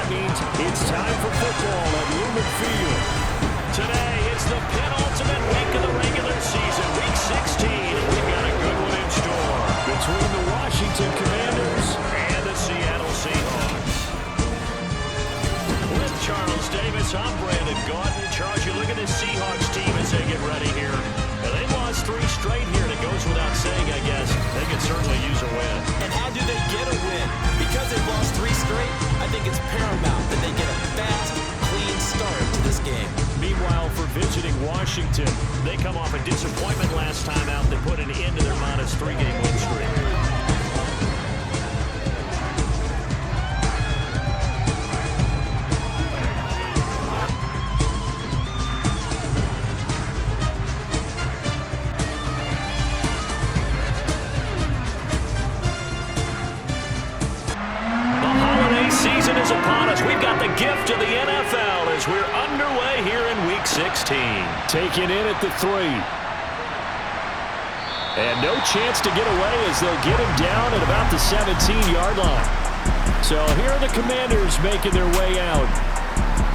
means it's time for football at Lumen Field. Today, it's the penultimate week of the regular season, Week 16. We've got a good one in store. Between the Washington Commanders and the Seattle Seahawks. With Charles Davis, I'm Brandon Gaudin. Charles, you look at this Seahawks team as they get ready here. Now, they've lost 3 straight here, and it goes without saying, I guess. They could certainly use a win. And how do they get a win? Because they've lost 3 straight, I think it's paramount that they get a fast, clean start to this game. Meanwhile, for visiting Washington, they come off a disappointment last time out. They put an end to their modest 3-game win streak. Season is upon us. We've got the gift of the NFL as we're underway here in Week 16. taking in at the 3. And no chance to get away as they'll get him down at about the 17-yard line. So here are the Commanders making their way out.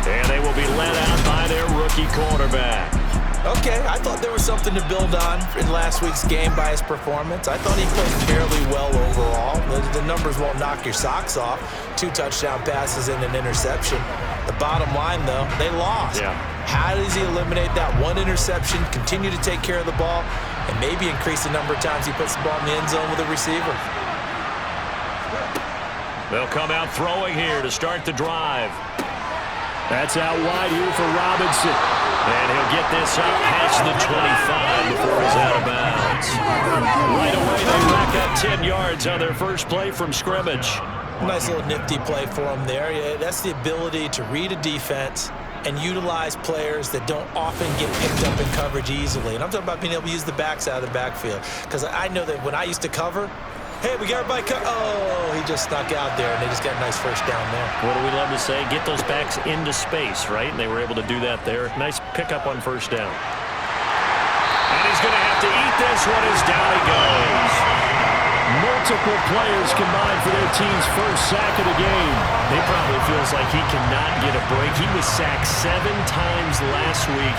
And they will be led out by their rookie quarterback. Okay, I thought there was something to build on in last week's game by his performance. I thought he played fairly well overall. The numbers won't knock your socks off. 2 touchdown passes and an interception. The bottom line, though, they lost. Yeah. How does he eliminate that 1 interception, continue to take care of the ball, and maybe increase the number of times he puts the ball in the end zone with a receiver? They'll come out throwing here to start the drive. That's out wide here for Robinson. And he'll get this up past the 25 before he's out of bounds. Right away, they rack up 10 yards on their first play from scrimmage. Nice little nifty play for him there. Yeah, that's the ability to read a defense and utilize players that don't often get picked up in coverage easily. And I'm talking about being able to use the backs out of the backfield. Because I know that when I used to cover, hey, we got everybody oh, he just snuck out there, and they just got a nice first down there. What do we love to say? Get those backs into space, right? And they were able to do that there. Nice pickup on first down. And he's going to have to eat this one as down he goes. Multiple players combined for their team's first sack of the game. He probably feels like he cannot get a break. He was sacked 7 times last week.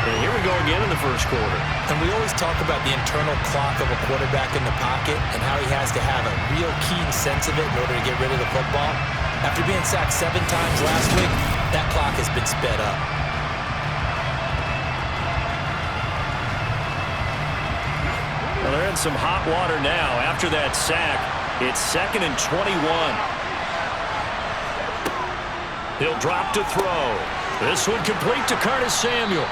And here we go again in the first quarter. And we always talk about the internal clock of a quarterback in the pocket and how he has to have a real keen sense of it in order to get rid of the football. After being sacked 7 times last week, that clock has been sped up. Well, they're in some hot water now. After that sack, it's 2nd and 21. He'll drop to throw. This one complete to Curtis Samuel.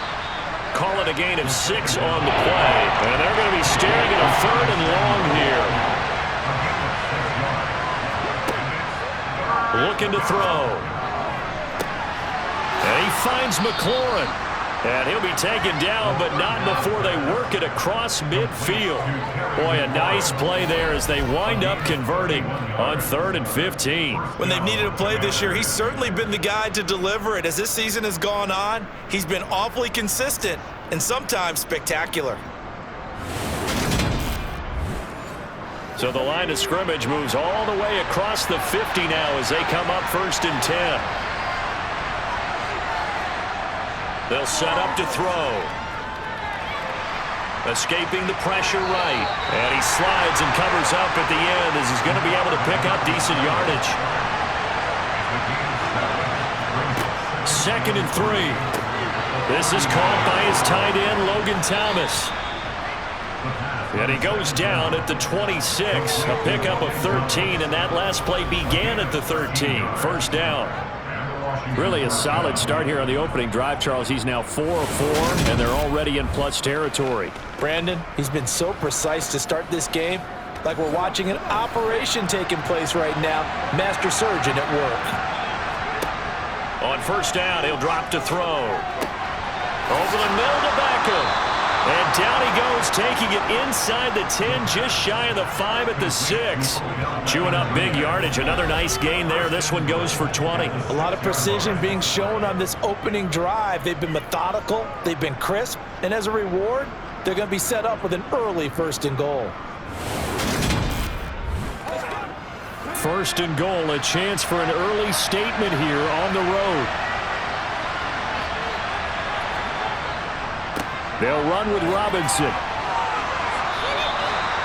Call it a gain of 6 on the play. And they're going to be staring at a 3rd and long here. Looking to throw. And he finds McLaurin. And he'll be taken down, but not before they work it across midfield. Boy, a nice play there as they wind up converting on 3rd and 15. When they've needed a play this year, he's certainly been the guy to deliver it. As this season has gone on, he's been awfully consistent and sometimes spectacular. So the line of scrimmage moves all the way across the 50 now as they come up 1st and 10. They'll set up to throw. Escaping the pressure right. And he slides and covers up at the end as he's going to be able to pick up decent yardage. 2nd and 3. This is caught by his tight end, Logan Thomas. And he goes down at the 26. A pickup of 13, and that last play began at the 13. First down. Really a solid start here on the opening drive, Charles. He's now 4 of 4, and they're already in plus territory. Brandon, he's been so precise to start this game, like we're watching an operation taking place right now. Master surgeon at work. On first down, he'll drop to throw. Over the middle to Beckham. And down he goes, taking it inside the 10, just shy of the 5 at the 6. Chewing up big yardage. Another nice gain there. This one goes for 20. A lot of precision being shown on this opening drive. They've been methodical. They've been crisp. And as a reward, they're going to be set up with an early 1st and goal. First and goal, a chance for an early statement here on the road. They'll run with Robinson.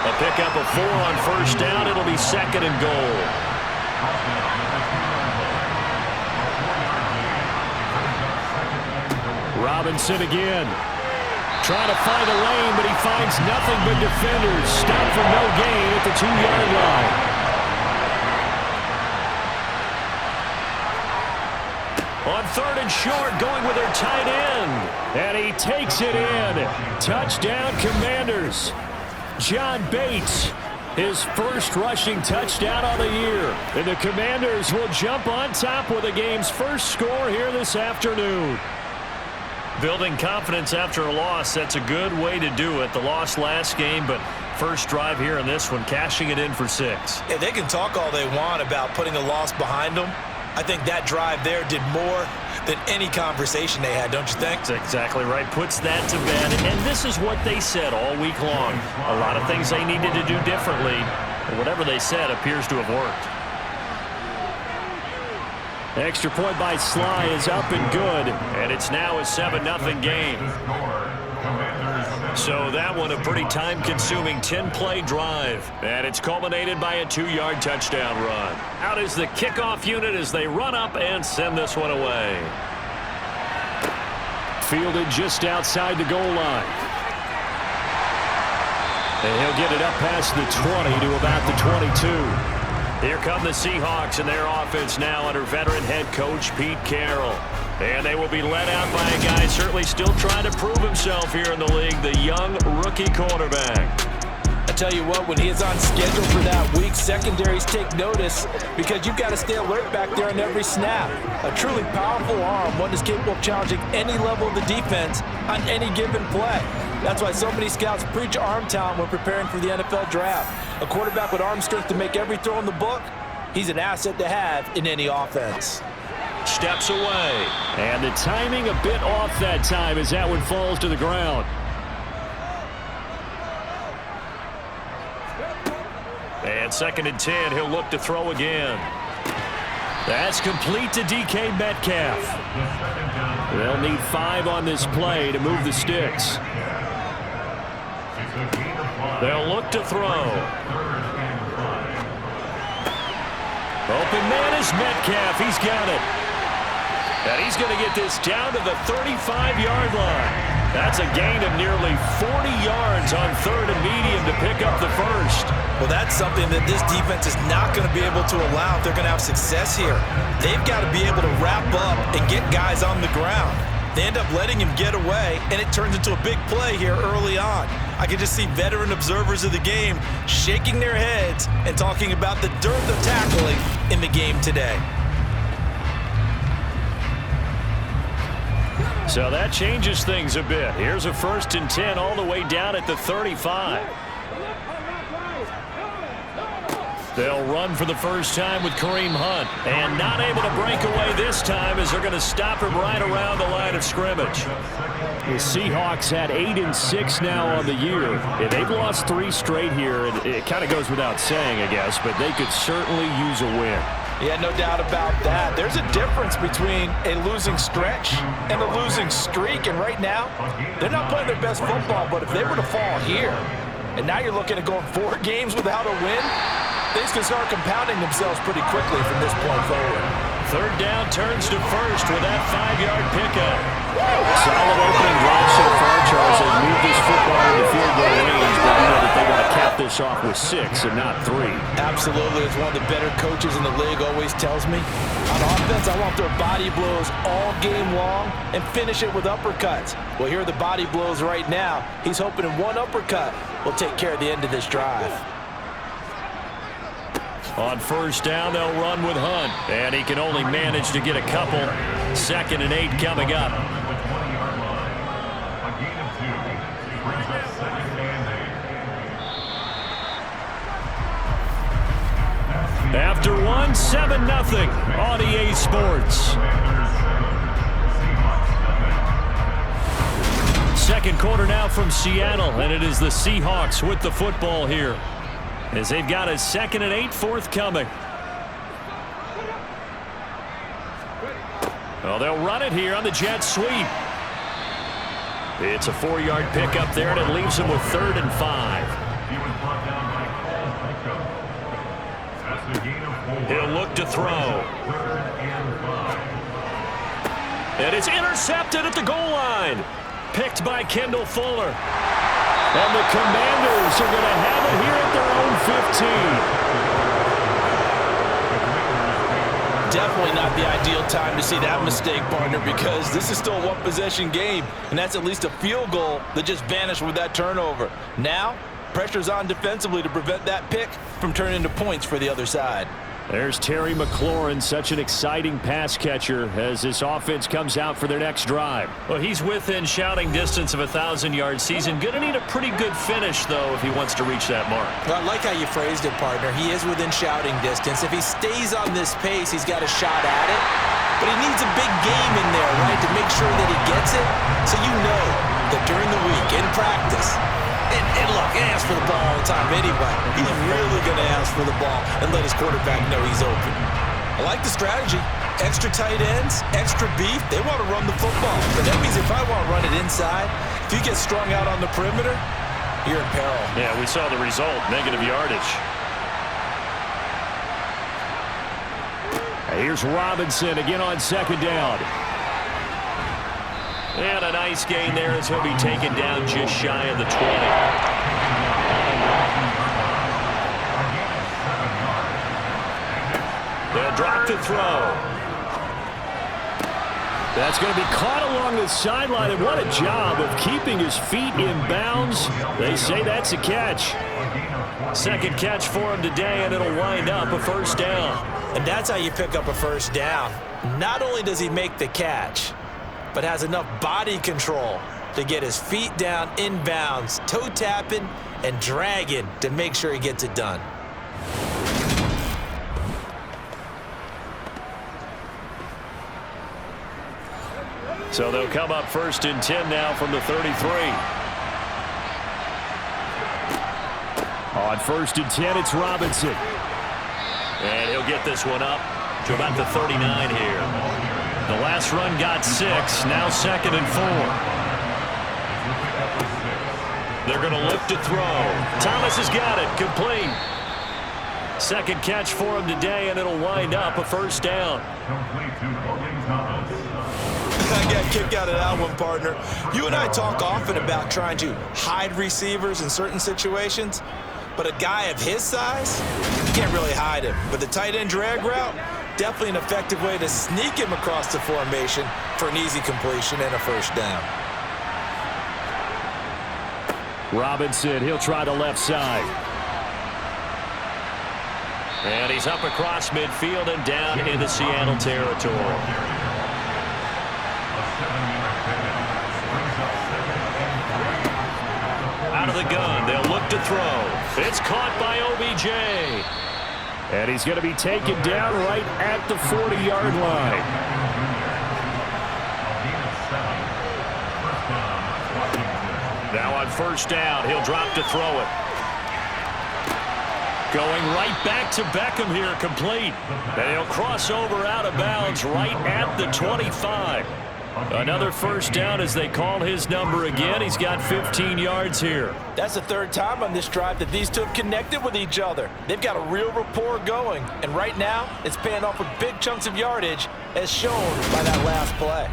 A pickup of 4 on first down. It'll be second and goal. Robinson again. Trying to find a lane, but he finds nothing but defenders. Stopped for no gain at the 2-yard line. On third and short, going with their tight end. And he takes it in. Touchdown, Commanders. John Bates, his first rushing touchdown on the year. And the Commanders will jump on top with the game's first score here this afternoon. Building confidence after a loss, that's a good way to do it. The loss last game, but first drive here in this one, cashing it in for 6. Yeah, they can talk all they want about putting a loss behind them. I think that drive there did more than any conversation they had, don't you think? That's exactly right. Puts that to bed. And this is what they said all week long. A lot of things they needed to do differently. But whatever they said appears to have worked. Extra point by Sly is up and good. And it's now a 7-0 game. So that one a pretty time-consuming 10-play drive. And it's culminated by a 2-yard touchdown run. Out is the kickoff unit as they run up and send this one away. Fielded just outside the goal line. And he'll get it up past the 20 to about the 22. Here come the Seahawks and their offense now under veteran head coach Pete Carroll. And they will be led out by a guy certainly still trying to prove himself here in the league, the young rookie quarterback. I tell you what, when he is on schedule for that week, secondaries take notice because you've got to stay alert back there on every snap. A truly powerful arm, one is capable of challenging any level of the defense on any given play. That's why so many scouts preach arm talent when preparing for the NFL draft. A quarterback with arm strength to make every throw in the book, he's an asset to have in any offense. Steps away. And the timing a bit off that time as that one falls to the ground. And second and 10, he'll look to throw again. That's complete to DK Metcalf. They'll need 5 on this play to move the sticks. They'll look to throw. Open man is Metcalf. He's got it. And he's going to get this down to the 35-yard line. That's a gain of nearly 40 yards on third and medium to pick up the first. Well, that's something that this defense is not going to be able to allow if they're going to have success here. They've got to be able to wrap up and get guys on the ground. They end up letting him get away, and it turns into a big play here early on. I can just see veteran observers of the game shaking their heads and talking about the dearth of tackling in the game today. So that changes things a bit. Here's a 1st and 10 all the way down at the 35. They'll run for the first time with Kareem Hunt. And not able to break away this time as they're going to stop him right around the line of scrimmage. The Seahawks had 8-6 now on the year. Yeah, they've lost 3 straight here. And it kind of goes without saying, I guess, but they could certainly use a win. Yeah, no doubt about that. There's a difference between a losing stretch and a losing streak. And right now, they're not playing their best football. But if they were to fall here, and now you're looking at going 4 games without a win, things can start compounding themselves pretty quickly from this point forward. Third down turns to first with that 5-yard pickup. Solid opening drive so far, Charles. They moved this football into field goal range, but you know that they want to cap this off with 6 and not 3. Absolutely. It's one of the better coaches in the league always tells me. On offense, I want their body blows all game long and finish it with uppercuts. Well, here are the body blows right now. He's hoping in one uppercut will take care of the end of this drive. On first down, they'll run with Hunt. And he can only manage to get a couple. 2nd and 8 coming up. After one, 7-0 on EA Sports. Second quarter now from Seattle, and it is the Seahawks with the football here, as they've got a 2nd and 8 forthcoming. Well, they'll run it here on the jet sweep. It's a 4-yard pickup there, and it leaves them with 3rd and 5. He'll look to throw. And it's intercepted at the goal line. Picked by Kendall Fuller. And the Commanders are going to have it here at their own 15. Definitely not the ideal time to see that mistake, partner, because this is still a one-possession game, and that's at least a field goal that just vanished with that turnover. Now, pressure's on defensively to prevent that pick from turning into points for the other side. There's Terry McLaurin, such an exciting pass catcher as this offense comes out for their next drive. Well, he's within shouting distance of a 1,000-yard season. Going to need a pretty good finish, though, if he wants to reach that mark. Well, I like how you phrased it, partner. He is within shouting distance. If he stays on this pace, he's got a shot at it. But he needs a big game in there, right, to make sure that he gets it. So you know that during the week, in practice, and look, he asks for the ball all the time anyway. He's really going to ask for the ball and let his quarterback know he's open. I like the strategy. Extra tight ends, extra beef. They want to run the football. But that means if I want to run it inside, if you get strung out on the perimeter, you're in peril. Yeah, we saw the result, negative yardage. Here's Robinson again on 2nd down. And a nice gain there as he'll be taken down just shy of the 20. They'll drop to throw. That's going to be caught along the sideline, and what a job of keeping his feet in bounds. They say that's a catch. Second catch for him today, and it'll wind up a 1st down. And that's how you pick up a 1st down. Not only does he make the catch, but has enough body control to get his feet down in bounds, toe tapping and dragging to make sure he gets it done. So they'll come up 1st and 10 now from the 33. On 1st and 10, it's Robinson. And he'll get this one up to about the 39 here. The last run got 6, now 2nd and 4. They're going to look to throw. Thomas has got it, complete. Second catch for him today, and it'll wind up a 1st down. I got a kick out of that one, partner. You and I talk often about trying to hide receivers in certain situations, but a guy of his size, you can't really hide him. But the tight end drag route, definitely an effective way to sneak him across the formation for an easy completion and a 1st down. Robinson, he'll try the left side. And he's up across midfield and down into Seattle territory. Out of the gun, they'll look to throw. It's caught by OBJ. And he's going to be taken down right at the 40-yard line. Now on 1st down, he'll drop to throw it. Going right back to Beckham here, complete. And he'll cross over out of bounds right at the 25. Another 1st down as they call his number again. He's got 15 yards here. That's the 3rd time on this drive that these two have connected with each other. They've got a real rapport going. And right now, it's paying off with big chunks of yardage, as shown by that last play.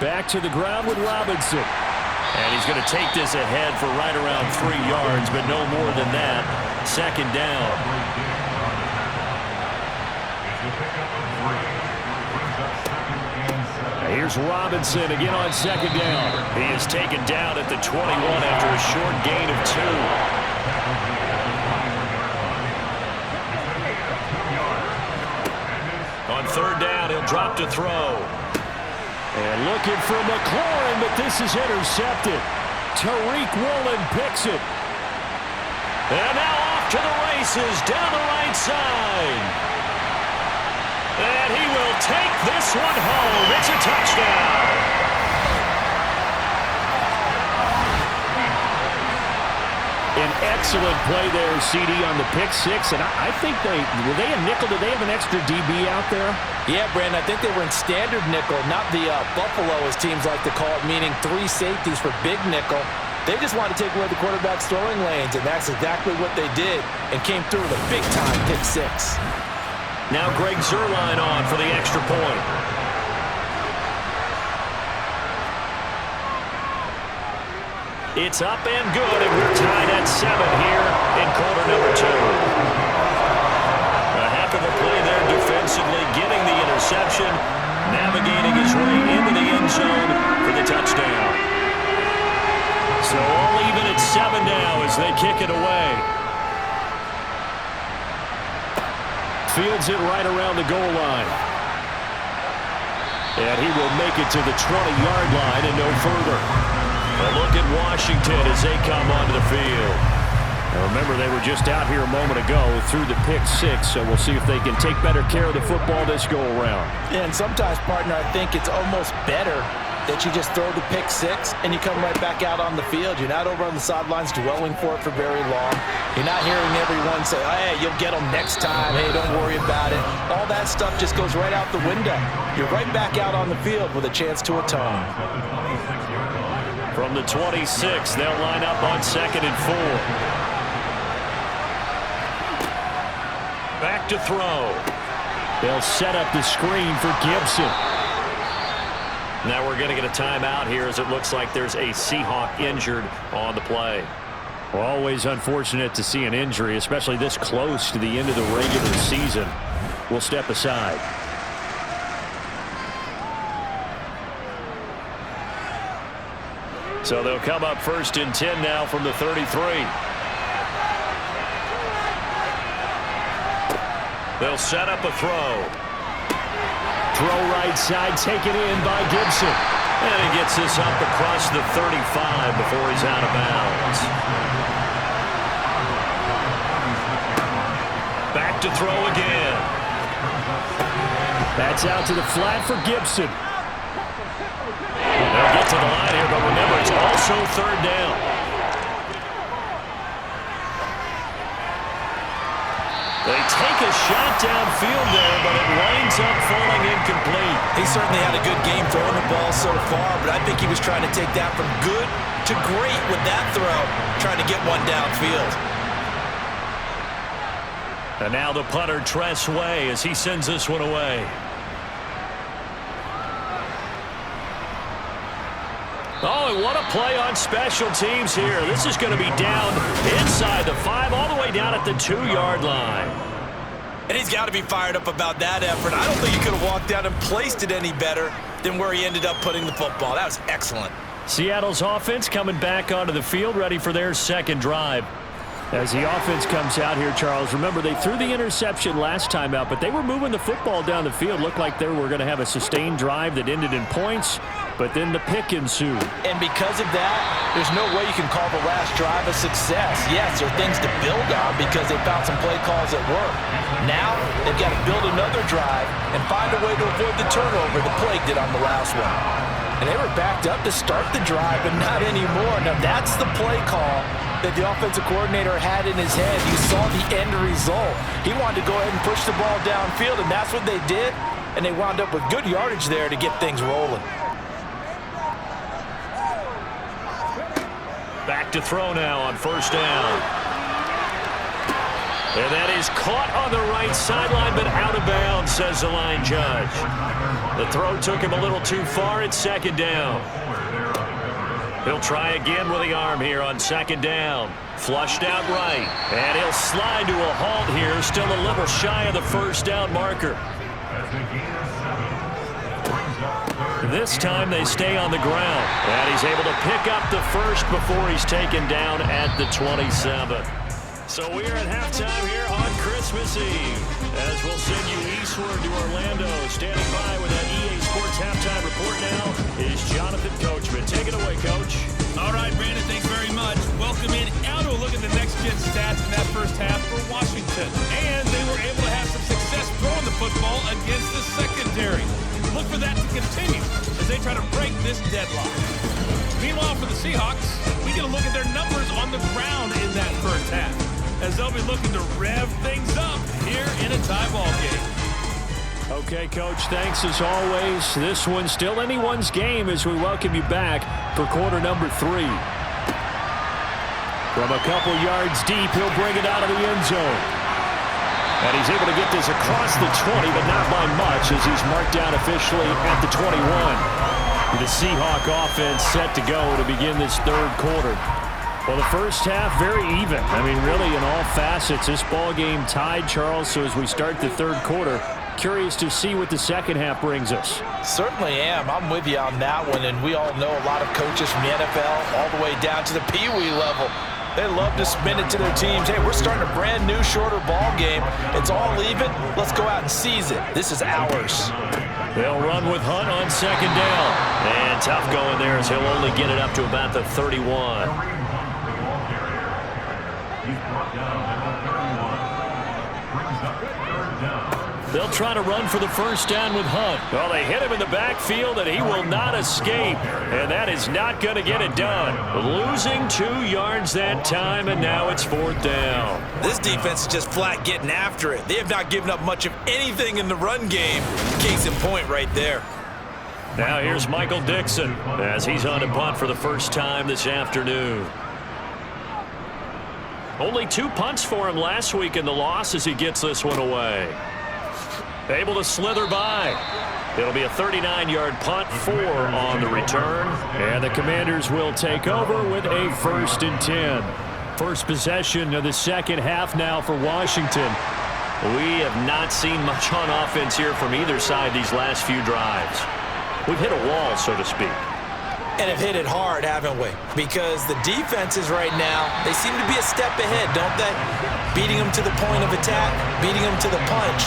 Back to the ground with Robinson. And he's going to take this ahead for right around 3 yards, but no more than that. 2nd down. Here's Robinson again on 2nd down. He is taken down at the 21 after a short gain of 2. On 3rd down, he'll drop to throw. And looking for McLaurin, but this is intercepted. Tariq Woolen picks it. And now off to the races down the right side. And he will take this one home. It's a touchdown. Excellent play there, CD, on the pick six. And I think were they a nickel? Did they have an extra DB out there? Yeah, Brandon, I think they were in standard nickel, not the Buffalo, as teams like to call it, meaning 3 safeties for big nickel. They just wanted to take away the quarterback's throwing lanes, and that's exactly what they did, and came through with a big-time pick six. Now Greg Zuerlein on for the extra point. It's up and good, and we're tied at 7 here in quarter number 2. A heck of a play there defensively, getting the interception, navigating his way into the end zone for the touchdown. So all even at 7 now as they kick it away. Fields it right around the goal line. And he will make it to the 20-yard line and no further. A look at Washington as they come onto the field. Now remember, they were just out here a moment ago through the pick six, so we'll see if they can take better care of the football this go-around. Yeah, and sometimes, partner, I think it's almost better that you just throw the pick six and you come right back out on the field. You're not over on the sidelines dwelling for it for very long. You're not hearing everyone say, hey, you'll get them next time. Hey, don't worry about it. All that stuff just goes right out the window. You're right back out on the field with a chance to atone. From the 26, they'll line up on 2nd and 4. Back to throw. They'll set up the screen for Gibson. Now we're going to get a timeout here as it looks like there's a Seahawk injured on the play. Well, always unfortunate to see an injury, especially this close to the end of the regular season. We'll step aside. So they'll come up 1st and 10 now from the 33. They'll set up a throw. Throw right side, taken in by Gibson. And he gets this up across the 35 before he's out of bounds. Back to throw again. That's out to the flat for Gibson. They'll get to the line here, but remember, it's also 3rd down. They take a shot downfield there, but it winds up falling incomplete. He certainly had a good game throwing the ball so far, but I think he was trying to take that from good to great with that throw, trying to get one downfield. And now the punter, Tress Way, as he sends this one away. Oh, and what a play on special teams here. This is going to be down inside the 5, all the way down at the 2-yard line. And he's got to be fired up about that effort. I don't think he could have walked down and placed it any better than where he ended up putting the football. That was excellent. Seattle's offense coming back onto the field, ready for their second drive. As the offense comes out here, Charles, remember they threw the interception last time out, but they were moving the football down the field. Looked like they were going to have a sustained drive that ended in points, but then the pick ensued. And because of that, there's no way you can call the last drive a success. Yes, there are things to build on because they found some play calls that work. Now, they've got to build another drive and find a way to avoid the turnover the plague did on the last one. And they were backed up to start the drive, but not anymore. Now, that's the play call that the offensive coordinator had in his head. You saw the end result. He wanted to go ahead and push the ball downfield, and that's what they did. And they wound up with good yardage there to get things rolling. Back to throw now on 1st down. And that is caught on the right sideline, but out of bounds, says the line judge. The throw took him a little too far at 2nd down. He'll try again with the arm here on 2nd down. Flushed out right. And he'll slide to a halt here, still a little shy of the 1st down marker. This time they stay on the ground. And he's able to pick up the 1st before he's taken down at the 27. So we are at halftime here on Christmas Eve. As we'll send you eastward to Orlando. Standing by with that EA Sports halftime report now is Jonathan Coachman. Take it away, Coach. All right, Brandon, thanks very much. Welcome in. Now to a look at the next-gen stats in that first half for Washington. And they were able to have some success throwing the football against the secondary. Look for that to continue as they try to break this deadlock. Meanwhile, for the Seahawks, we get a look at their numbers on the ground in that first half, as they'll be looking to rev things up here in a tie ball game. Okay, Coach, thanks as always. This one's still anyone's game as we welcome you back for quarter number 3. From a couple yards deep, he'll bring it out of the end zone. And he's able to get this across the 20, but not by much as he's marked down officially at the 21. The Seahawk offense set to go to begin this third quarter. Well, the first half, very even. I mean, really, in all facets, this ball game tied, Charles. So as we start the third quarter, curious to see what the second half brings us. Certainly am. I'm with you on that one, and we all know a lot of coaches from the NFL all the way down to the Pee Wee level. They love to spin it to their teams. Hey, we're starting a brand new, shorter ball game. It's all even. Let's go out and seize it. This is ours. They'll run with Hunt on second down. And tough going there as he'll only get it up to about the 31. They'll try to run for the first down with Hunt. Well, they hit him in the backfield, and he will not escape. And that is not going to get it done. Losing 2 yards that time, and now it's fourth down. This defense is just flat getting after it. They have not given up much of anything in the run game. Case in point right there. Now here's Michael Dixon as he's on to punt for the first time this afternoon. Only 2 punts for him last week in the loss as he gets this one away. Able to slither by. It'll be a 39-yard punt, 4 on the return. And the Commanders will take over with a 1st and 10. First possession of the second half now for Washington. We have not seen much on offense here from either side these last few drives. We've hit a wall, so to speak. And have hit it hard, haven't we? Because the defenses right now, they seem to be a step ahead, don't they? Beating them to the point of attack, beating them to the punch.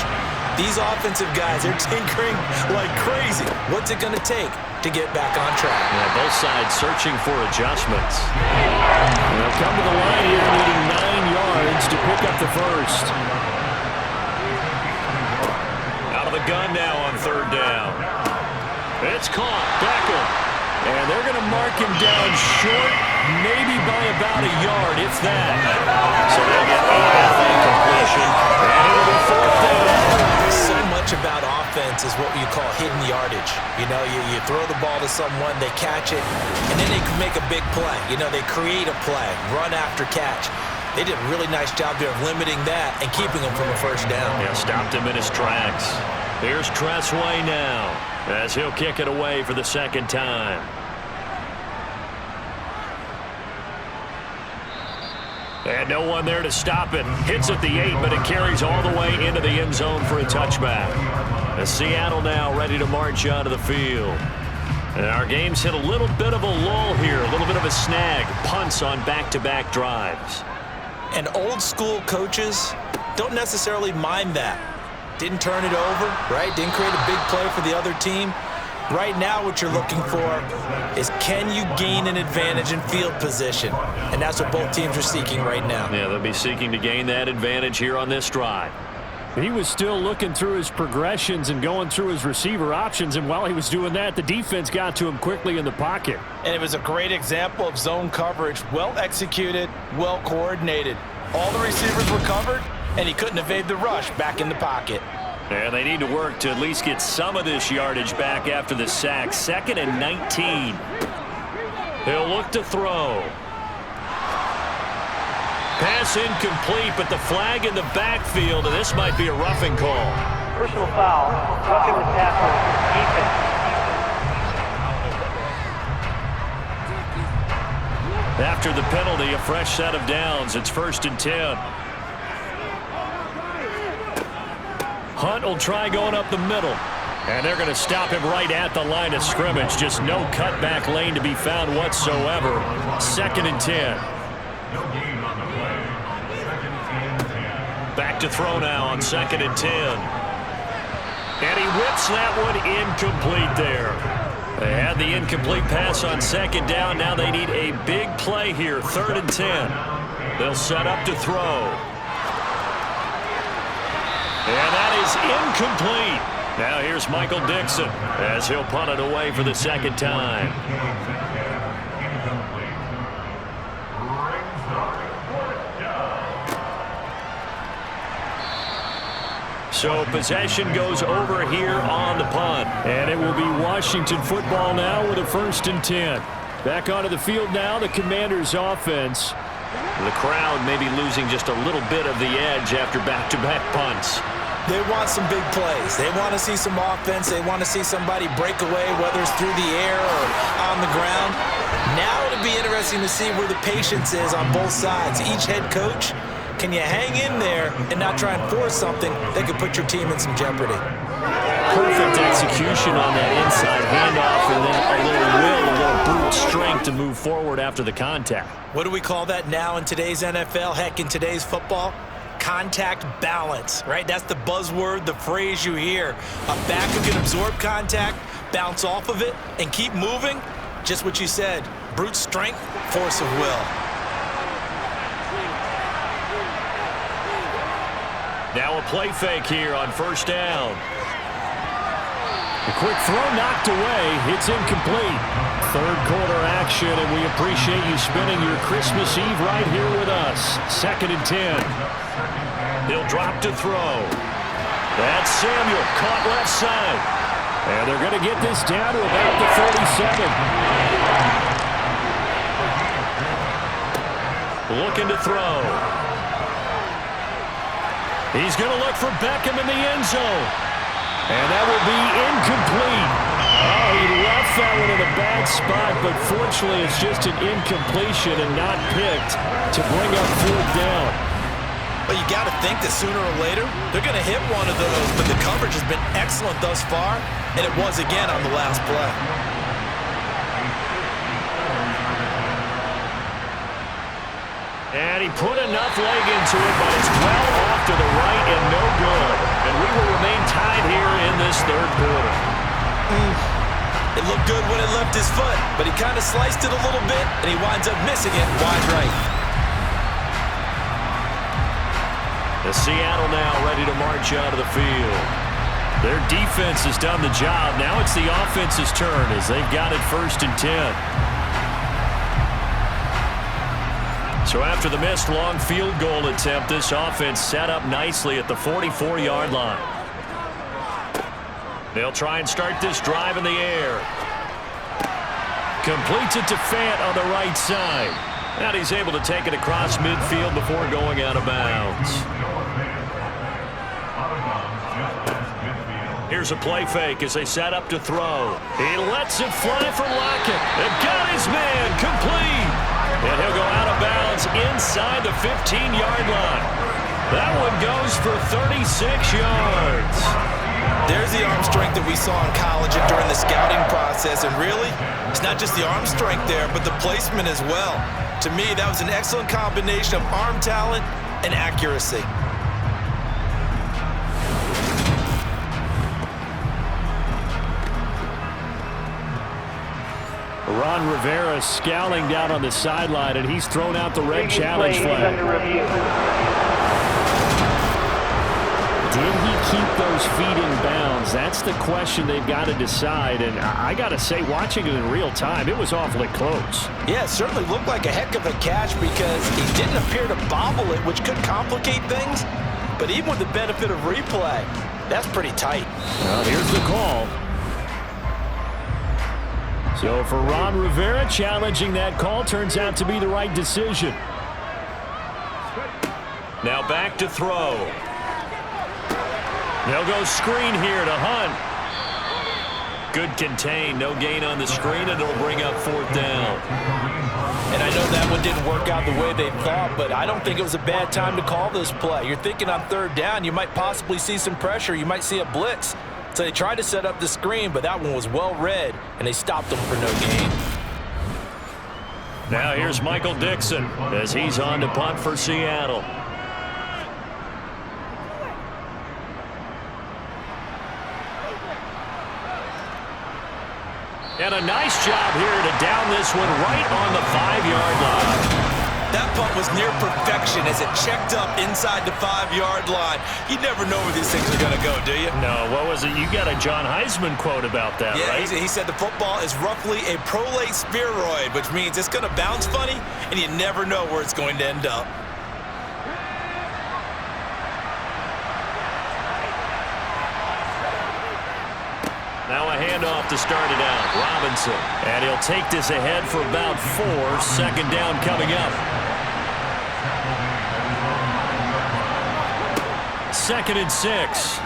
These offensive guys are tinkering like crazy. What's it going to take to get back on track? Yeah, both sides searching for adjustments. They'll come to the line here needing 9 yards to pick up the first. Out of the gun now on third down. It's caught. Beckham. And they're going to mark him down short, maybe by about a yard, if that. So they'll get a half incompletion, and it'll be fourth down. So much about offense is what you call hidden yardage. You know, you throw the ball to someone, they catch it, and then they can make a big play. You know, they create a play, run after catch. They did a really nice job there of limiting that and keeping him from a first down. Yeah, stopped him in his tracks. Here's Tressway now as he'll kick it away for the second time. And no one there to stop it. Hits at the 8, but it carries all the way into the end zone for a touchback. As Seattle now ready to march onto the field. And our game's hit a little bit of a lull here, a little bit of a snag. Punts on back-to-back drives. And old school coaches don't necessarily mind that. Didn't turn it over, right? Didn't create a big play for the other team. Right now what you're looking for is, can you gain an advantage in field position? And that's what both teams are seeking right now. Yeah, they'll be seeking to gain that advantage here on this drive. He was still looking through his progressions and going through his receiver options, and while he was doing that, the defense got to him quickly in the pocket. And it was a great example of zone coverage, well executed, well coordinated. All the receivers were covered, and he couldn't evade the rush back in the pocket. And they need to work to at least get some of this yardage back after the sack. 2nd and 19. He'll look to throw. Pass incomplete, but the flag in the backfield, and this might be a roughing call. Personal foul, roughing the tackle, defense. After the penalty, a fresh set of downs. It's 1st and 10. Hunt will try going up the middle. And they're going to stop him right at the line of scrimmage. Just no cutback lane to be found whatsoever. 2nd and 10. Back to throw now on 2nd and 10. And he whips that one incomplete there. They had the incomplete pass on 2nd down. Now they need a big play here. 3rd and 10. They'll set up to throw. And that is incomplete. Now here's Michael Dixon as he'll punt it away for the second time. So possession goes over here on the punt. And it will be Washington football now with a 1st and 10. Back onto the field now, the Commanders offense. The crowd may be losing just a little bit of the edge after back-to-back punts. They want some big plays. They want to see some offense. They want to see somebody break away, whether it's through the air or on the ground. Now it'll be interesting to see where the patience is on both sides. Each head coach, can you hang in there and not try and force something that could put your team in some jeopardy? Perfect execution on that inside handoff, and then a little will, a little brute strength to move forward after the contact. What do we call that now in today's NFL? Heck, in today's football? Contact balance, right? That's the buzzword, the phrase you hear. A back who can absorb contact, bounce off of it, and keep moving. Just what you said, brute strength, force of will. Now a play fake here on 1st down. A quick throw knocked away. It's incomplete. 3rd quarter action, and we appreciate you spending your Christmas Eve right here with us. 2nd and 10. He'll drop to throw. That's Samuel, caught left side. And they're going to get this down to about the 37. Looking to throw. He's going to look for Beckham in the end zone. And that will be incomplete. Oh, he left that one in a bad spot, but fortunately it's just an incompletion and not picked to bring up 4th down. Well, you got to think that sooner or later they're going to hit one of those, but the coverage has been excellent thus far, and it was again on the last play. And he put enough leg into it, but it's well off to the right and no good. And we will remain tied here in this 3rd quarter. It looked good when it left his foot, but he kind of sliced it a little bit, and he winds up missing it wide right. The Seattle now ready to march out of the field. Their defense has done the job. Now it's the offense's turn as they've got it 1st and 10. So after the missed long field goal attempt, this offense set up nicely at the 44-yard line. They'll try and start this drive in the air. Completes it to Fant on the right side. And he's able to take it across midfield before going out of bounds. Here's a play fake as they set up to throw. He lets it fly from Lockett. They've got his man complete. And he'll go out of bounds inside the 15-yard line. That one goes for 36 yards. There's the arm strength that we saw in college and during the scouting process. And really, it's not just the arm strength there, but the placement as well. To me, that was an excellent combination of arm talent and accuracy. Ron Rivera scowling down on the sideline, and he's thrown out the red challenge flag. Did he keep those feet in bounds? That's the question they've got to decide. And I got to say, watching it in real time, it was awfully close. Yeah, it certainly looked like a heck of a catch because he didn't appear to bobble it, which could complicate things. But even with the benefit of replay, that's pretty tight. Well, here's the call. So for Ron Rivera, challenging that call turns out to be the right decision. Now back to throw. They'll go screen here to Hunt. Good contain, no gain on the screen, and it'll bring up 4th down. And I know that one didn't work out the way they thought, but I don't think it was a bad time to call this play. You're thinking on 3rd down, you might possibly see some pressure. You might see a blitz. So they tried to set up the screen, but that one was well read, and they stopped them for no gain. Now here's Michael Dixon as he's on to punt for Seattle. And a nice job here to down this one right on the 5-yard line. That punt was near perfection as it checked up inside the 5-yard line. You never know where these things are going to go, do you? No, what was it? You got a John Heisman quote about that, yeah, right? He said the football is roughly a prolate spheroid, which means it's going to bounce funny, and you never know where it's going to end up. handoff to start it out. Robinson. And he'll take this ahead for about 4. Second down coming up. Second and 6.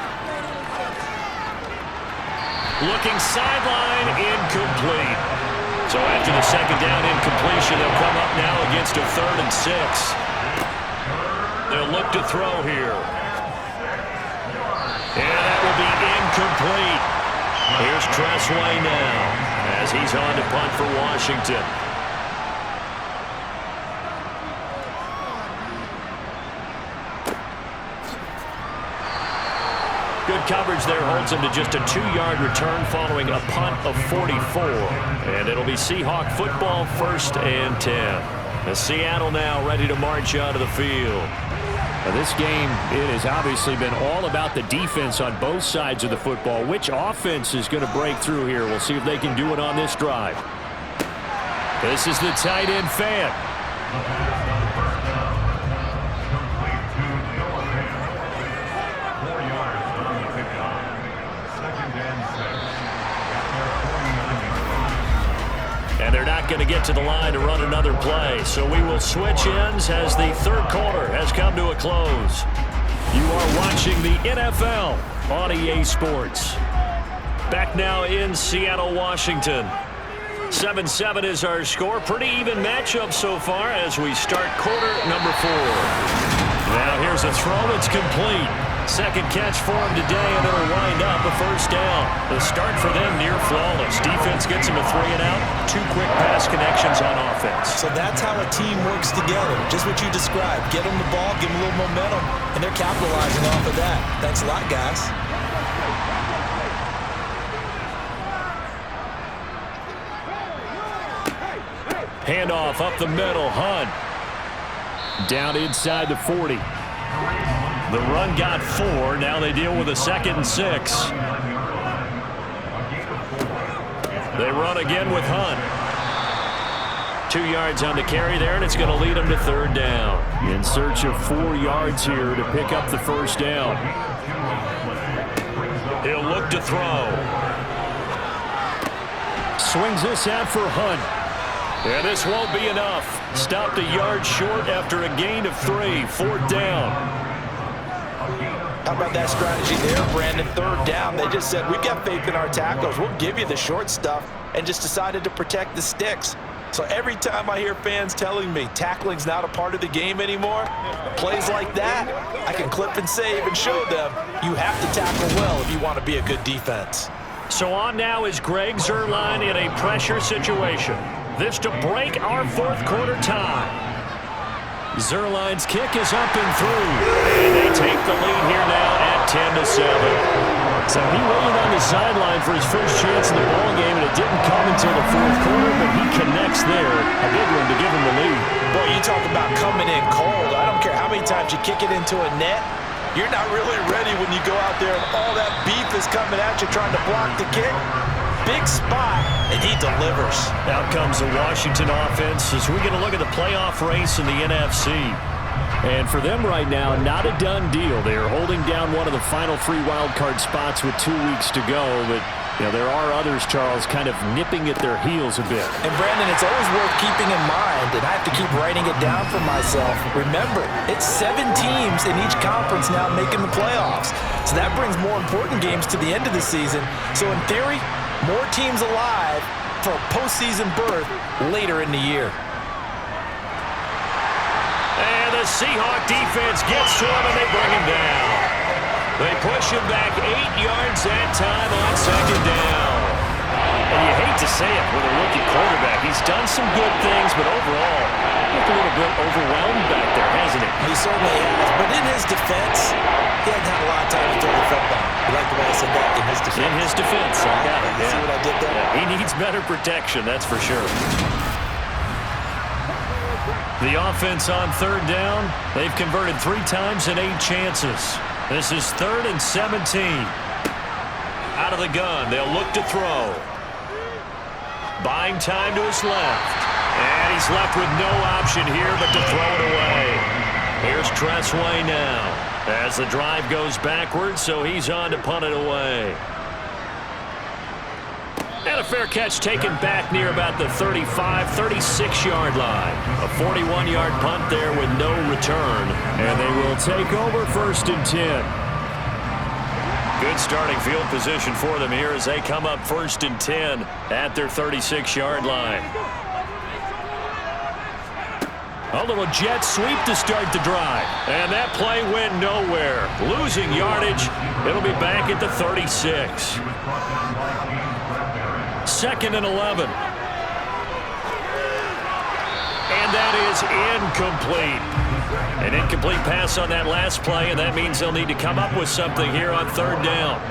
Looking sideline, incomplete. So after the second down incompletion, they'll come up now against a 3rd and 6. They'll look to throw here. And that will be incomplete. Here's Tressway now as he's on to punt for Washington. Good coverage there holds him to just a 2-yard return following a punt of 44. And it'll be Seahawk football, 1st and 10. As Seattle now ready to march out of the field. Now this game, it has obviously been all about the defense on both sides of the football. Which offense is going to break through here? We'll see if they can do it on this drive. This is the tight end fan. And they're not going to get to the line to run another play. So we will switch ends as the 3rd quarter has come to a close. You are watching the NFL on EA Sports. Back now in Seattle, Washington. 7-7 is our score. Pretty even matchup so far as we start quarter number 4. Now here's a throw. It's complete. Second catch for him today, and it'll wind up a 1st down. The start for them near flawless. Defense gets him a 3-and-out. 2 quick pass connections on offense. So that's how a team works together. Just what you described. Get them the ball, give them a little momentum, and they're capitalizing off of that. Thanks a lot, guys. Handoff up the middle. Hunt. Down inside the 40. The run got 4. Now they deal with a 2nd and 6. They run again with Hunt. 2 yards on the carry there, and it's going to lead them to 3rd down. In search of 4 yards here to pick up the 1st down. He'll look to throw. Swings this out for Hunt. And this won't be enough. Stopped a yard short after a gain of 3. 4th down. How about that strategy there, Brandon? 3rd down. They just said, we've got faith in our tackles. We'll give you the short stuff, and just decided to protect the sticks. So every time I hear fans telling me tackling's not a part of the game anymore, plays like that, I can clip and save and show them you have to tackle well if you want to be a good defense. So on now is Greg Zuerlein in a pressure situation. This to break our 4th quarter tie. Zuerlein's kick is up and through. And they take the lead here now at 10-7. So he waited on the sideline for his first chance in the ballgame, and it didn't come until the 4th quarter, but he connects there. A big one to give him the lead. Boy, you talk about coming in cold. I don't care how many times you kick it into a net. You're not really ready when you go out there and all that beef is coming at you trying to block the kick. Big spot, and he delivers. Out comes the Washington offense as we get a look at the playoff race in the NFC. And for them right now, not a done deal. They are holding down one of the final 3 wild card spots with 2 weeks to go. But, you know, there are others, Charles, kind of nipping at their heels a bit. And, Brandon, it's always worth keeping in mind, and I have to keep writing it down for myself. Remember, it's 7 teams in each conference now making the playoffs. So that brings more important games to the end of the season. So, in theory, more teams alive for a postseason berth later in the year. And the Seahawk defense gets to him, and they bring him down. They push him back 8 yards that time on 2nd down. And you hate to say it with a rookie quarterback. He's done some good things, but overall, looked a little bit overwhelmed back there, hasn't he? He certainly has. But in his defense, he hasn't had a lot of time to throw the football. You like the way I said that? In his defense. In his defense. I got it. You see what I did there? Yeah, he needs better protection, that's for sure. The offense on 3rd down. They've converted 3 times in 8 chances. This is 3rd and 17. Out of the gun. They'll look to throw. Buying time to his left. And he's left with no option here but to throw it away. Here's Tressway now as the drive goes backwards, so he's on to punt it away. fair catch taken back near about the 35, 36-yard line. A 41-yard punt there with no return. And they will take over 1st and 10. Good starting field position for them here as they come up 1st and 10 at their 36-yard line. A little jet sweep to start the drive. And that play went nowhere. Losing yardage. It'll be back at the 36. 2nd and 11. And that is incomplete. An incomplete pass on that last play, and that means they'll need to come up with something here on 3rd down.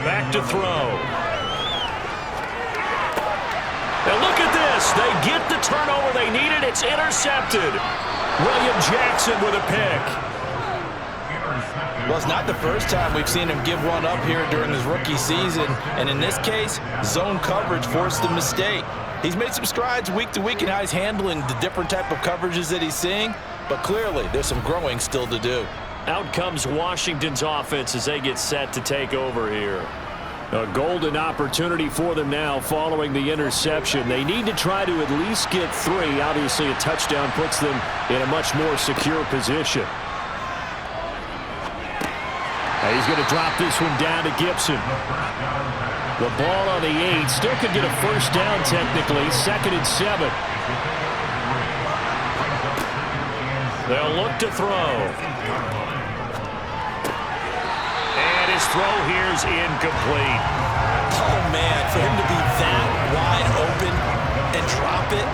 Back to throw. Now look at this. They get the turnover they needed. It's intercepted. William Jackson with a pick. Well, it's not the first time we've seen him give one up here during his rookie season. And in this case, zone coverage forced the mistake. He's made some strides week to week in how he's handling the different type of coverages that he's seeing. But clearly, there's some growing still to do. Out comes Washington's offense as they get set to take over here. A golden opportunity for them now following the interception. They need to try to at least get 3. Obviously, a touchdown puts them in a much more secure position. He's going to drop this one down to Gibson. The ball on the 8. Still could get a 1st down technically. 2nd and 7. They'll look to throw. And his throw here is incomplete. Oh, man, for him to be that wide open and drop it.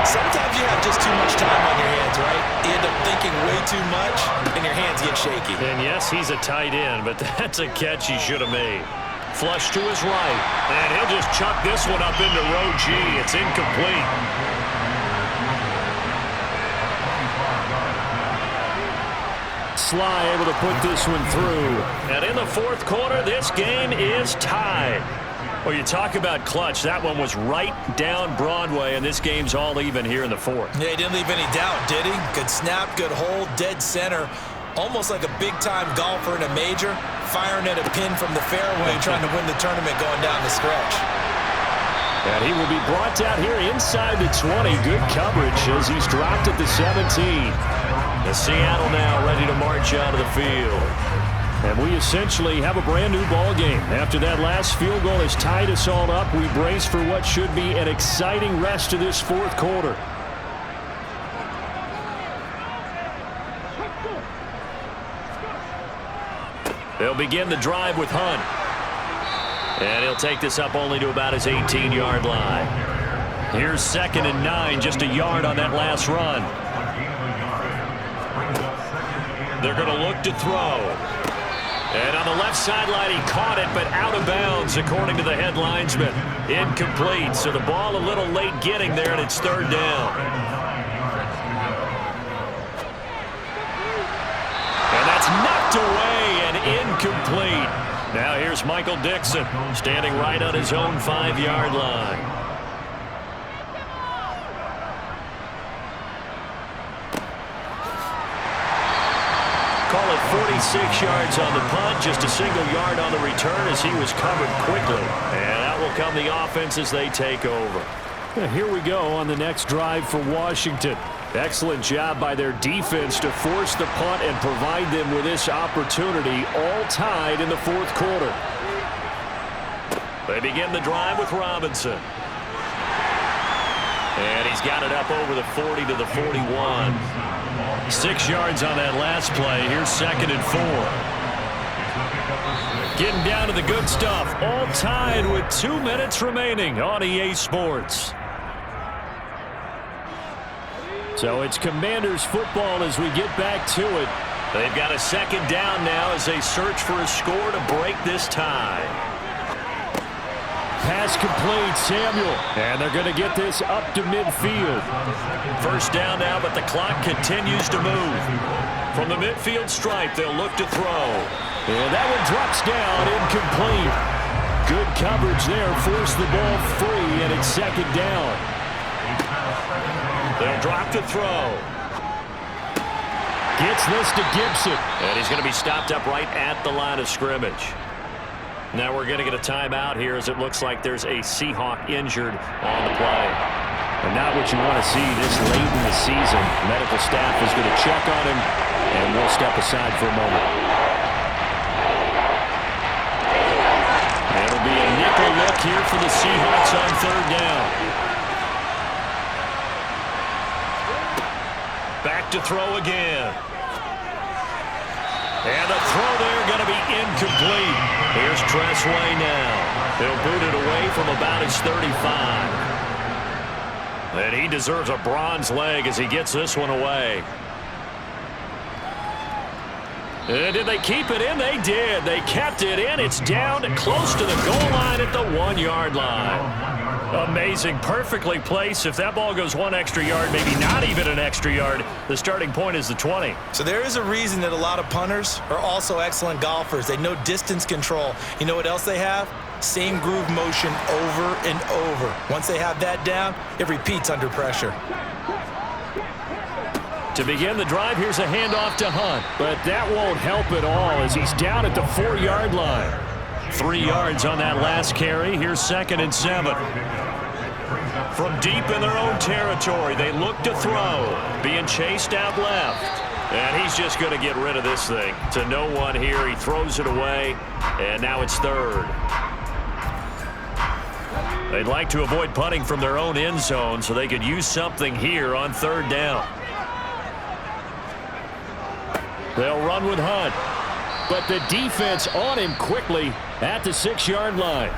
Sometimes you have just too much time on your hands, right? You end up thinking way too much, and your hands get shaky. And yes, he's a tight end, but that's a catch he should have made. Flush to his right, and he'll just chuck this one up into row G. It's incomplete. Sly able to put this one through. And in the 4th quarter, this game is tied. Well, you talk about clutch. That one was right down Broadway, and this game's all even here in the 4th. Yeah, he didn't leave any doubt, did he? Good snap, good hold, dead center. Almost like a big-time golfer in a major, firing at a pin from the fairway, trying to win the tournament going down the stretch. And he will be brought down here inside the 20. Good coverage as he's dropped at the 17. The Seattle now ready to march out of the field. And we essentially have a brand new ball game. After that last field goal has tied us all up, we brace for what should be an exciting rest of this 4th quarter. They'll begin the drive with Hunt. And he'll take this up only to about his 18-yard line. Here's 2nd and 9, just a yard on that last run. They're going to look to throw. And on the left sideline, he caught it, but out of bounds, according to the head linesman. Incomplete, so the ball a little late getting there, and it's 3rd down. And that's knocked away and incomplete. Now here's Michael Dixon, standing right on his own 5-yard line. Call it 46 yards on the punt, just a single yard on the return as he was covered quickly. And out will come the offense as they take over. And here we go on the next drive for Washington. Excellent job by their defense to force the punt and provide them with this opportunity, all tied in the 4th quarter. They begin the drive with Robinson. And he's got it up over the 40 to the 41. 6 yards on that last play. Here's 2nd and 4. Getting down to the good stuff. All tied with 2 minutes remaining on EA Sports. So it's Commanders football as we get back to it. They've got a 2nd down now as they search for a score to break this tie. Pass complete, Samuel. And they're going to get this up to midfield. 1st down now, but the clock continues to move. From the midfield stripe, they'll look to throw. And that one drops down, incomplete. Good coverage there, forced the ball free, and it's 2nd down. They'll drop to throw. Gets this to Gibson. And he's going to be stopped up right at the line of scrimmage. Now we're going to get a timeout here as it looks like there's a Seahawk injured on the play. And not what you want to see this late in the season. Medical staff is going to check on him, and we'll step aside for a moment. It'll be a nickel look here for the Seahawks on third down. Back to throw again. And the throw there going to be incomplete. Here's Tressway now. He'll boot it away from about his 35. And he deserves a bronze leg as he gets this one away. And did they keep it in? They did. They kept it in. It's down close to the goal line at the 1-yard line. Amazing. Perfectly placed. If that ball goes 1 extra yard, maybe not even an extra yard, the starting point is the 20. So there is a reason that a lot of punters are also excellent golfers. They know distance control. You know what else they have? Same groove motion over and over. Once they have that down, it repeats under pressure. To begin the drive, here's a handoff to Hunt. But that won't help at all as he's down at the 4-yard line. 3 yards on that last carry. Here's 2nd and 7. From deep in their own territory, they look to throw. Being chased out left. And he's just going to get rid of this thing. To no one here. He throws it away. And now it's 3rd. They'd like to avoid punting from their own end zone so they could use something here on 3rd down. They'll run with Hunt. But the defense on him quickly at the 6-yard line.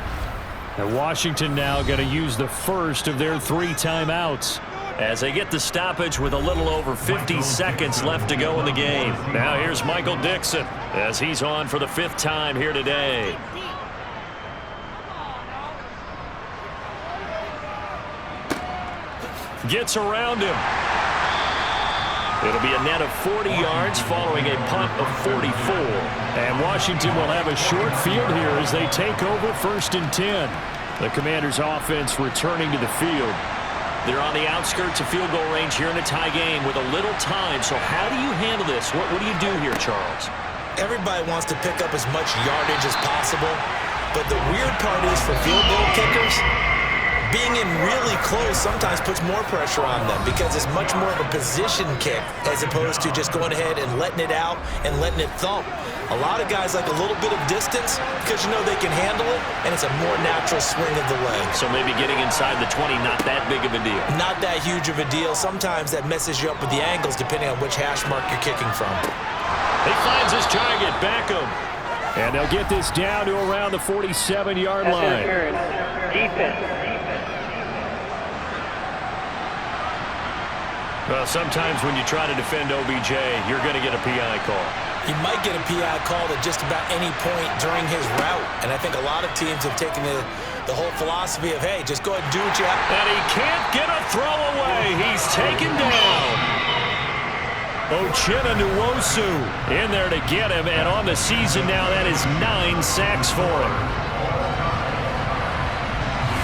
And Washington now going to use the first of their 3 timeouts. As they get the stoppage with a little over 50 seconds left to go in the game. Now here's Michael Dixon as he's on for the 5th time here today. Gets around him. It'll be a net of 40 yards following a punt of 44. And Washington will have a short field here as they take over 1st and 10. The Commanders' offense returning to the field. They're on the outskirts of field goal range here in a tie game with a little time. So how do you handle this? What do you do here, Charles? Everybody wants to pick up as much yardage as possible. But the weird part is for field goal kickers, being in really close sometimes puts more pressure on them because it's much more of a position kick as opposed to just going ahead and letting it out and letting it thump. A lot of guys like a little bit of distance because you know they can handle it, and it's a more natural swing of the leg. So maybe getting inside the 20, not that big of a deal. Not that huge of a deal. Sometimes that messes you up with the angles depending on which hash mark you're kicking from. He finds his target, Beckham. And they'll get this down to around the 47-yard line. Defense. Well, sometimes when you try to defend OBJ, you're going to get a PI call. You might get a PI call at just about any point during his route. And I think a lot of teams have taken the whole philosophy of, hey, just go ahead and do what you have. And he can't get a throw away. He's taken down. Uchenna Nwosu in there to get him. And on the season now, that is 9 sacks for him.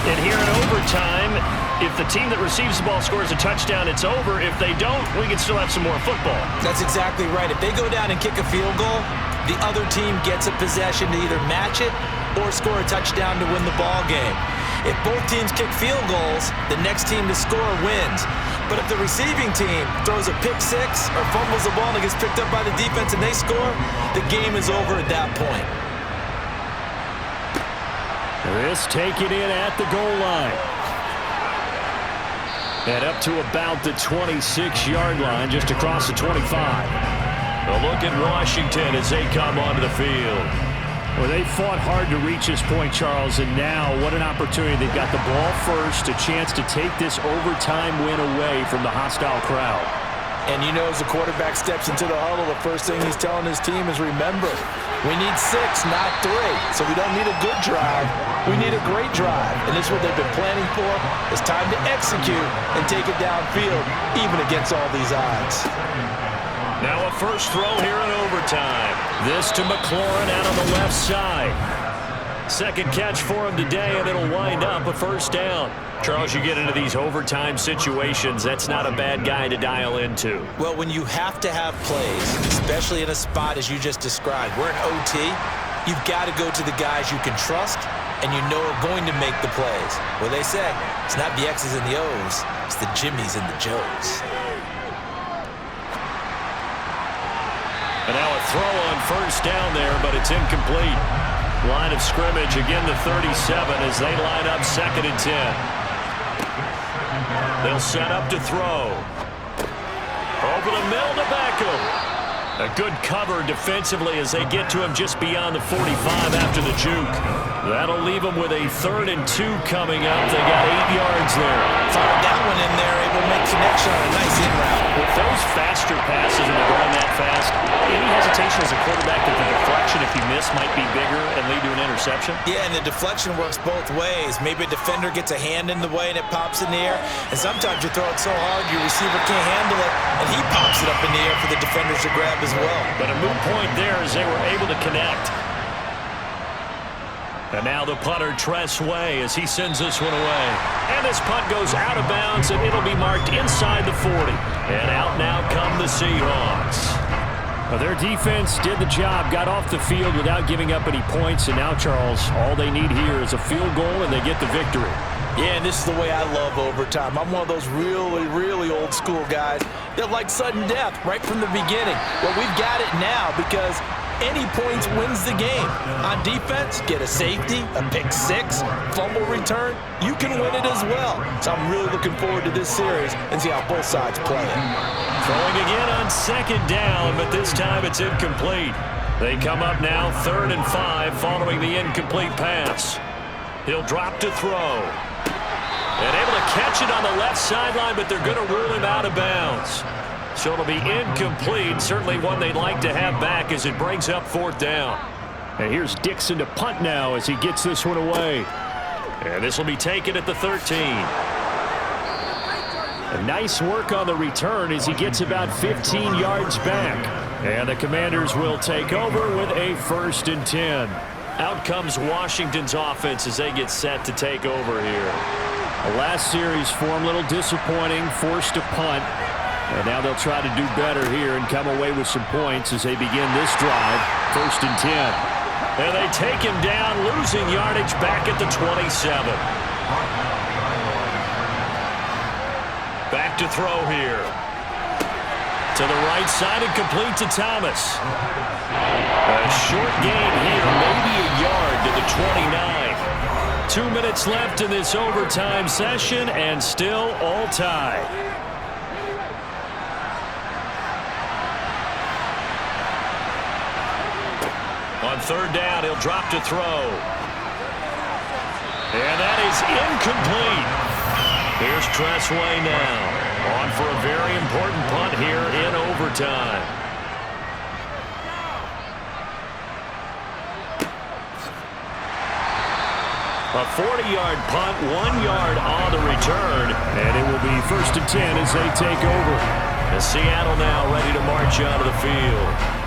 And here in overtime, if the team that receives the ball scores a touchdown, it's over. If they don't, we can still have some more football. That's exactly right. If they go down and kick a field goal, the other team gets a possession to either match it or score a touchdown to win the ball game. If both teams kick field goals, the next team to score wins. But if the receiving team throws a pick six or fumbles the ball and it gets picked up by the defense and they score, the game is over at that point. This taken in at the goal line. And up to about the 26-yard line, just across the 25. A look at Washington as they come onto the field. Well, they fought hard to reach this point, Charles, and now what an opportunity. They've got the ball first, a chance to take this overtime win away from the hostile crowd. And you know, as the quarterback steps into the huddle, the first thing he's telling his team is, remember, we need 6, not 3. So we don't need a good drive. We need a great drive. And this is what they've been planning for. It's time to execute and take it downfield, even against all these odds. Now a first throw here in overtime. This to McLaurin out on the left side. Second catch for him today, and it'll wind up a first down. Charles, you get into these overtime situations, that's not a bad guy to dial into. Well, when you have to have plays, especially in a spot as you just described, we're in OT, You've got to go to the guys you can trust and you know are going to make the plays. Well, they say it's not the X's and the O's, it's the Jimmies and the Joes. And now a throw on first down there, but it's incomplete. Line of scrimmage, again the 37 as they line up 2nd and 10. They'll set up to throw. Over the middle to Beckham. A good cover defensively as they get to him just beyond the 45 after the juke. That'll leave them with a 3rd and 2 coming up. They got 8 yards there. Fired that one in there, able to make connection on a nice in-route. With those faster passes and they're going that fast, any hesitation as a quarterback that the deflection, if you miss, might be bigger and lead to an interception? Yeah, and the deflection works both ways. Maybe a defender gets a hand in the way and it pops in the air. And sometimes you throw it so hard your receiver can't handle it, and he pops it up in the air for the defenders to grab as well. But a moot point there as they were able to connect. And now the punter, Tress Way, as he sends this one away. And this punt goes out of bounds, and it'll be marked inside the 40. And out now come the Seahawks. Well, their defense did the job, got off the field without giving up any points. And now, Charles, all they need here is a field goal, and they get the victory. Yeah, and this is the way I love overtime. I'm one of those really, really old school guys that like sudden death right from the beginning. Well, we've got it now because any points wins the game. On defense, get a safety, a pick six, fumble return, you can win it as well. So I'm really looking forward to this series and see how both sides play it. Throwing again on 2nd down, but this time it's incomplete. They come up now 3rd and 5 following the incomplete pass. He'll drop to throw. And able to catch it on the left sideline, but they're going to rule him out of bounds. So it'll be incomplete. Certainly one they'd like to have back as it brings up 4th down. And here's Dixon to punt now as he gets this one away. And this will be taken at the 13. A nice work on the return as he gets about 15 yards back. And the Commanders will take over with a 1st and 10. Out comes Washington's offense as they get set to take over here. The last series for him, a little disappointing, forced a punt. And now they'll try to do better here and come away with some points as they begin this drive. 1st and 10. And they take him down, losing yardage back at the 27. Back to throw here. To the right side and complete to Thomas. A short gain here, maybe a yard to the 29. 2 minutes left in this overtime session, and still all tied. On 3rd down, he'll drop to throw. And that is incomplete. Here's Tress Way now. On for a very important punt here in overtime. A 40-yard punt, 1 yard on the return. And it will be 1st and 10 as they take over. And Seattle now ready to march onto the field.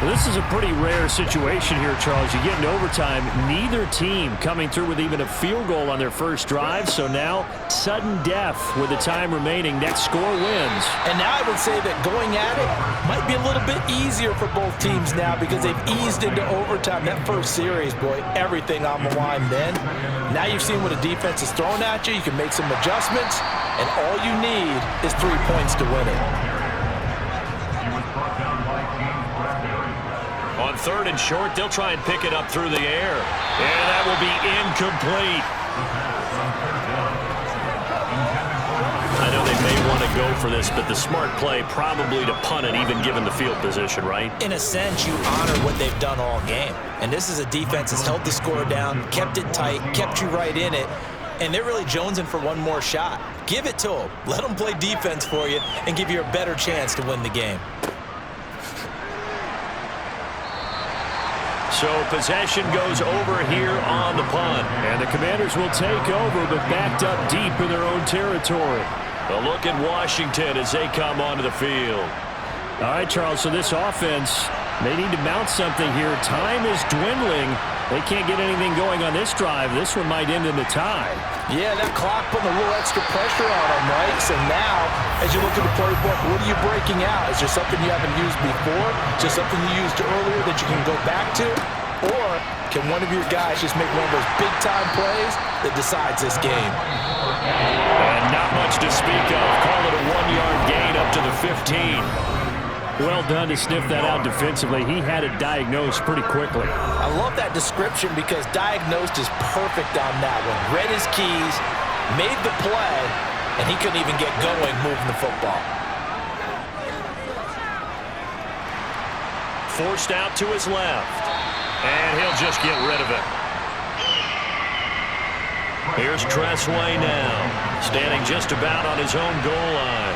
Well, this is a pretty rare situation here, Charles. You get in overtime, neither team coming through with even a field goal on their first drive. So now, sudden death with the time remaining. Next score wins. And now I would say that going at it might be a little bit easier for both teams now because they've eased into overtime. That first series, boy, everything on the line then. Now you've seen what a defense is throwing at you. You can make some adjustments, and all you need is 3 points to win it. On 3rd and short, they'll try and pick it up through the air. And that will be incomplete. I know they may want to go for this, but the smart play probably to punt it, even given the field position, right? In a sense, you honor what they've done all game. And this is a defense that's held the score down, kept it tight, kept you right in it, and they're really jonesing for one more shot. Give it to them. Let them play defense for you and give you a better chance to win the game. So possession goes over here on the punt. And the Commanders will take over, but backed up deep in their own territory. A look at Washington as they come onto the field. All right, Charles, so this offense, they need to mount something here. Time is dwindling. They can't get anything going on this drive. This one might end in the tie. Yeah, that clock putting a little extra pressure on them, right? So now, as you look at the playbook, what are you breaking out? Is there something you haven't used before? Is there something you used earlier that you can go back to? Or can one of your guys just make one of those big-time plays that decides this game? And not much to speak of. Call it a 1-yard gain up to the 15. Well done to sniff that out defensively. He had it diagnosed pretty quickly. I love that description because diagnosed is perfect on that one. Read his keys, made the play, and he couldn't even get going moving the football. Forced out to his left. And he'll just get rid of it. Here's Tressway now, standing just about on his own goal line.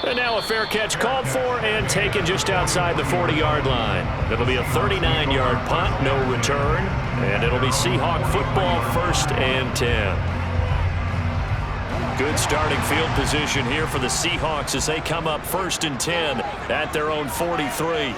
And now a fair catch called for and taken just outside the 40-yard line. It'll be a 39-yard punt, no return, and it'll be Seahawk football, 1st and 10. Good starting field position here for the Seahawks as they come up 1st and 10 at their own 43.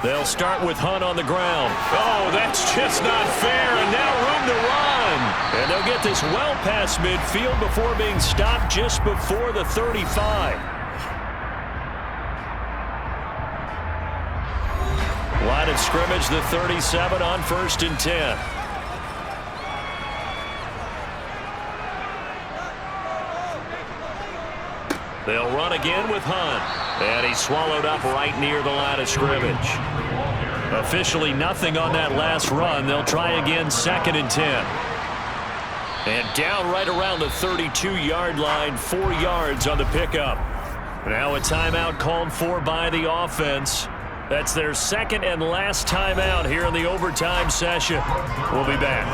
They'll start with Hunt on the ground. Oh, that's just not fair, and now room to run. And they'll get this well past midfield before being stopped just before the 35. Line of scrimmage, the 37 on 1st and 10. They'll run again with Hunt. And he's swallowed up right near the line of scrimmage. Officially nothing on that last run. They'll try again 2nd and 10. And down right around the 32-yard line, 4 yards on the pickup. Now a timeout called for by the offense. That's their 2nd and last timeout here in the overtime session. We'll be back.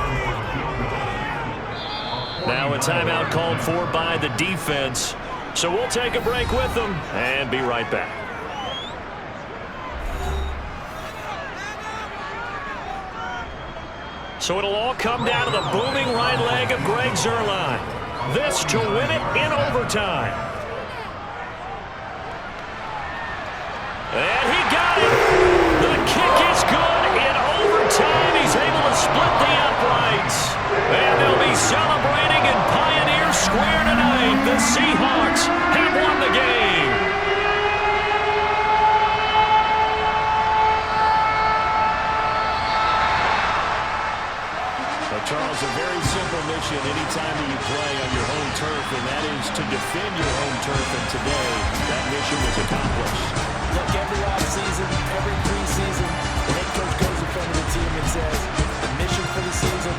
Now a timeout called for by the defense. So we'll take a break with them and be right back. So it'll all come down to the booming right leg of Greg Zuerlein. This to win it in overtime. And he got it. The kick is good in overtime. He's able to split the uprights. And they'll be celebrating in Pioneer Square tonight. The Seahawks have won the game. Well, Charles, a very simple mission anytime that you play on your home turf, and that is to defend your home turf. And today, that mission was accomplished. Look, every offseason, every preseason, the head coach goes in front of the team and says, the mission for the season,